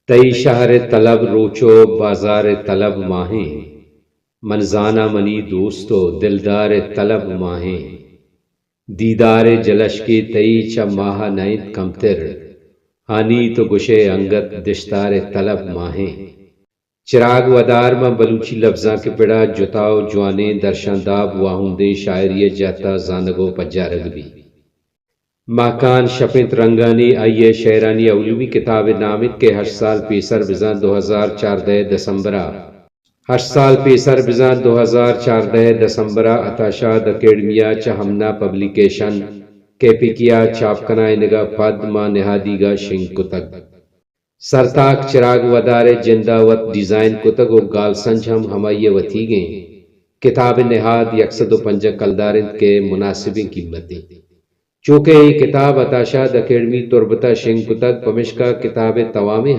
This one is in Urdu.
تئی شہر طلب روچو بازار طلب ماہیں، منزانہ منی دوستو دلدار طلب ماہیں، دیدار جلش کے تئی چ ماہ نیند کمتر، ہانی تو گشے انگت دشتار طلب ماہیں۔ چراغ ودار میں بلوچی لفظاں کے پڑا جتاؤ جوانے درشانداب واہندے شاعری جاتا زانگو پجارگ بھی ماکان شپت رنگانی آئیے شعرانی علومی کتاب نامت کے 8 سال پیسر بزاں 2014 دسمبرہ 8 سال پیسر بزاں 2014 دسمبرہ اتاشاد اکیڈمیا چہمنا پبلیکیشن کیپیکیا چھاپکنا نگا پد ماں نہادی گا شنگ کتگ سرتاک چراغ ودار جنداوت ڈیزائن کتگ و گال سنج ہم ہمائیے وتھی گئیں کتاب نہاد 105 کلدارند کے مناسبیں قیمتیں چونکہ یہ کتاب اتاشاد اکیڈمی تربتا شنگ کتگ پمشکا کتاب توامی